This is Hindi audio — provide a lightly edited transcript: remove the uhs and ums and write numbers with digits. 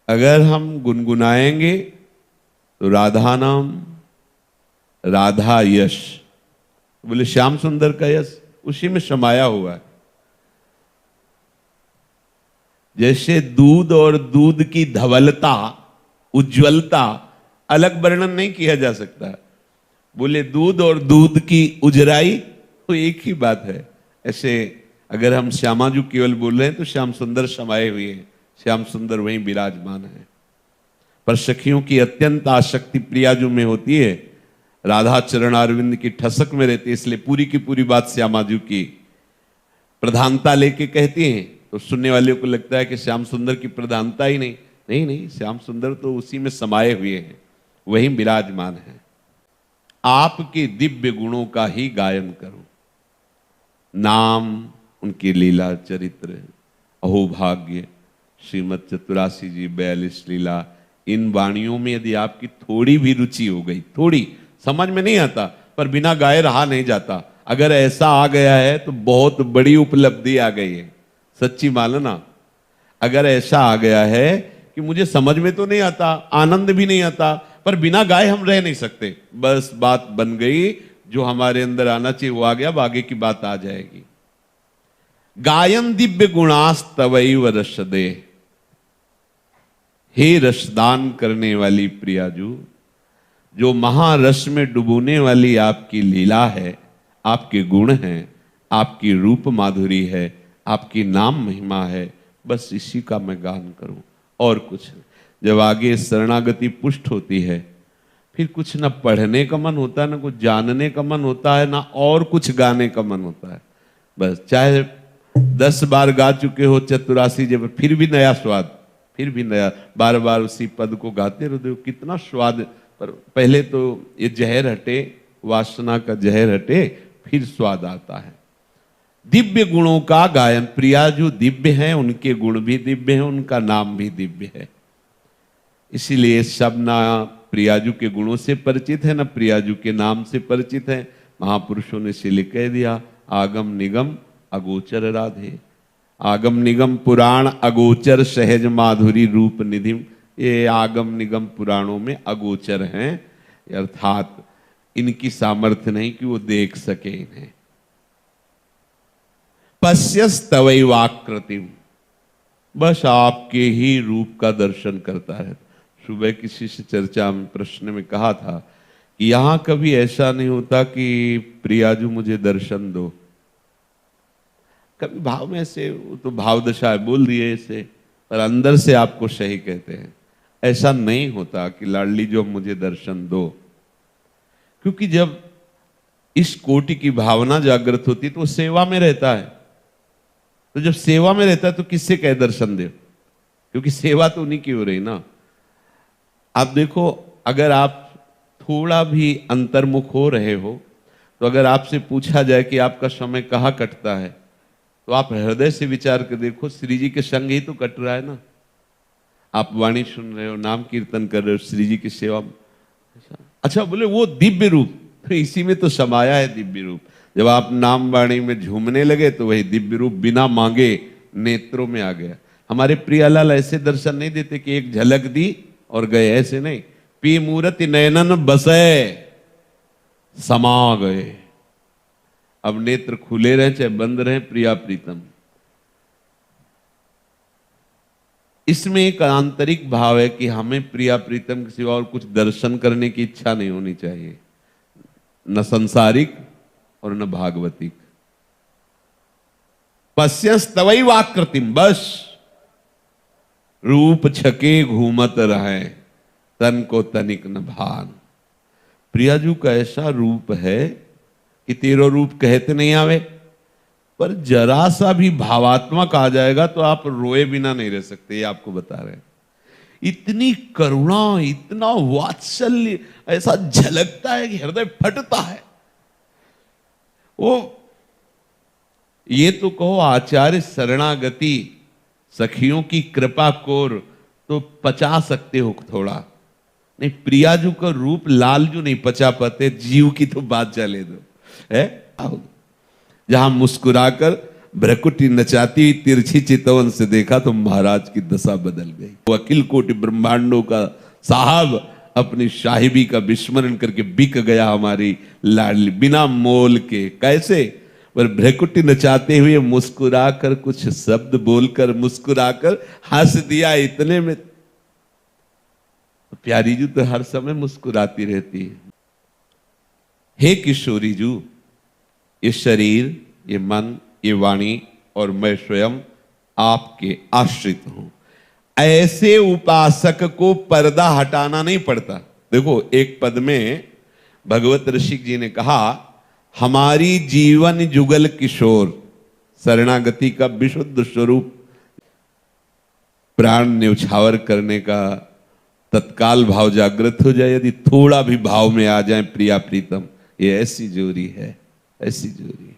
अगर हम गुनगुनाएंगे तो राधा नाम, राधा यश, बोले श्याम सुंदर का यश उसी में समाया हुआ है। जैसे दूध और दूध की धवलता, उज्ज्वलता अलग वर्णन नहीं किया जा सकता। बोले दूध और दूध की उजराई तो एक ही बात है। ऐसे अगर हम श्यामाजू केवल बोल रहे हैं तो श्याम सुंदर समाये हुए हैं, श्याम सुंदर वहीं विराजमान है। पर सखियों की अत्यंत आसक्ति प्रियाजू में होती है, राधा चरण अरविंद की ठसक में रहती है, इसलिए पूरी की पूरी बात श्यामाजू की प्रधानता लेके कहती हैं। तो सुनने वाले को लगता है कि श्याम सुंदर की प्रधानता ही नहीं, नहीं नहीं, श्याम सुंदर तो उसी में समाये हुए हैं, वही विराजमान है। आपके दिव्य गुणों का ही गायन करूं, नाम, उनकी लीला चरित्र, अहोभाग्य, श्रीमद चतुरासी जी 42 लीला, इन वाणियों में यदि आपकी थोड़ी भी रुचि हो गई, थोड़ी समझ में नहीं आता पर बिना गाए रहा नहीं जाता, अगर ऐसा आ गया है तो बहुत बड़ी उपलब्धि आ गई है। सच्ची मानना, अगर ऐसा आ गया है कि मुझे समझ में तो नहीं आता, आनंद भी नहीं आता, पर बिना गाए हम रह नहीं सकते, बस बात बन गई, जो हमारे अंदर आना चाहिए वो आ गया, अब आगे की बात आ जाएगी। गायन दिव्य गुणास्तवैव रसदे, हे रसदान करने वाली प्रियाजू, जो महारस में डुबोने वाली आपकी लीला है, आपके गुण हैं, आपकी रूप माधुरी है, आपकी नाम महिमा है, बस इसी का मैं गान करूं और कुछ। जब आगे शरणागति पुष्ट होती है फिर कुछ ना पढ़ने का मन होता है, ना कुछ जानने का मन होता है, ना और कुछ गाने का मन होता है। बस चाहे 10 बार गा चुके हो चतुरासी जब, फिर भी नया स्वाद, फिर भी नया, बार बार उसी पद को गाते रहो, कितना स्वाद। पर पहले तो ये जहर हटे, वासना का जहर हटे, फिर स्वाद आता है। दिव्य गुणों का गायन, प्रियाजू दिव्य हैं, उनके गुण भी दिव्य हैं, उनका नाम भी दिव्य है। इसीलिए सब ना प्रियाजू के गुणों से परिचित है, ना प्रियाजू के नाम से परिचित है। महापुरुषों ने इसीलिए कह दिया, आगम निगम अगोचर राधे, आगम निगम पुराण अगोचर सहज माधुरी रूप निधि। ये आगम निगम पुराणों में अगोचर हैं, अर्थात इनकी सामर्थ्य नहीं कि वो देख सके इन्हें। पश्यस्तवैवाकृतिम, बस आपके ही रूप का दर्शन करता है। सुबह किसी से चर्चा में, प्रश्न में कहा था कि यहां कभी ऐसा नहीं होता कि प्रियाजू मुझे दर्शन दो, कभी भाव में से, वो तो भाव दशा है, बोल दिए इसे, पर अंदर से आपको सही कहते हैं। ऐसा नहीं होता कि लाडली जो मुझे दर्शन दो, क्योंकि जब इस कोटि की भावना जागृत होती तो वो सेवा में रहता है। तो जब सेवा में रहता है तो किससे कह दर्शन दे, क्योंकि सेवा तो उन्हीं की हो रही ना। आप देखो, अगर आप थोड़ा भी अंतर्मुख हो रहे हो तो अगर आपसे पूछा जाए कि आपका समय कहाँ कटता है, तो आप हृदय से विचार कर देखो, श्री जी के संग ही तो कट रहा है ना। आप वाणी सुन रहे हो, नाम कीर्तन कर रहे हो, श्री जी की सेवा। अच्छा, बोले वो दिव्य रूप, तो इसी में तो समाया है दिव्य रूप। जब आप नाम वाणी में झूमने लगे तो वही दिव्य रूप बिना मांगे नेत्रों में आ गया। हमारे प्रियालाल ऐसे दर्शन नहीं देते कि एक झलक दी और गए, ऐसे नहीं। पी मूर्ति नयनन बसे समा गए। अब नेत्र खुले रहे चाहे बंद रहे, प्रिया प्रीतम। इसमें एक आंतरिक भाव है कि हमें प्रिया प्रीतम के सिवा और कुछ दर्शन करने की इच्छा नहीं होनी चाहिए, न संसारिक और न भागवतिक। पश्यस्तवैवाकृतिम, बस रूप छके घूमत रहे, तन को तनिक न भान। प्रियाजू का ऐसा रूप है कि तेरो रूप कहते नहीं आवे, पर जरा सा भी भावात्मक आ जाएगा तो आप रोए बिना नहीं रह सकते, ये आपको बता रहे हैं। इतनी करुणा, इतना वात्सल्य ऐसा झलकता है कि हृदय फटता है। वो ये तो कहो आचार्य शरणागति, सखियों की कृपा कोर तो पचा सकते हो थोड़ा, नहीं प्रियाजू का रूप लालजू नहीं पचा पाते। जीव की तो बात चले दो है, जहां मुस्कुराकर भ्रकुटी नचाती हुई तिरछी चितवन से देखा तो महाराज की दशा बदल गई। वो अखिल कोटि ब्रह्मांडों का साहब अपनी साहिबी का विस्मरण करके बिक गया हमारी लाडली, बिना मोल के। कैसे? पर भ्रकुटी नचाते हुए मुस्कुराकर कुछ शब्द बोलकर मुस्कुराकर हंस दिया। इतने में प्यारी जू तो हर समय मुस्कुराती रहती है। हे किशोरी जू, ये शरीर, ये मन, ये वाणी और मैं स्वयं आपके आश्रित हूं। ऐसे उपासक को पर्दा हटाना नहीं पड़ता। देखो, एक पद में भगवत ऋषिक जी ने कहा, हमारी जीवन जुगल किशोर शरणागति का विशुद्ध स्वरूप प्राण न्यौछावर करने का तत्काल भाव जागृत हो जाए, यदि थोड़ा भी भाव में आ जाए प्रिया प्रीतम, ये ऐसी जोरी है, ऐसी जोरी है।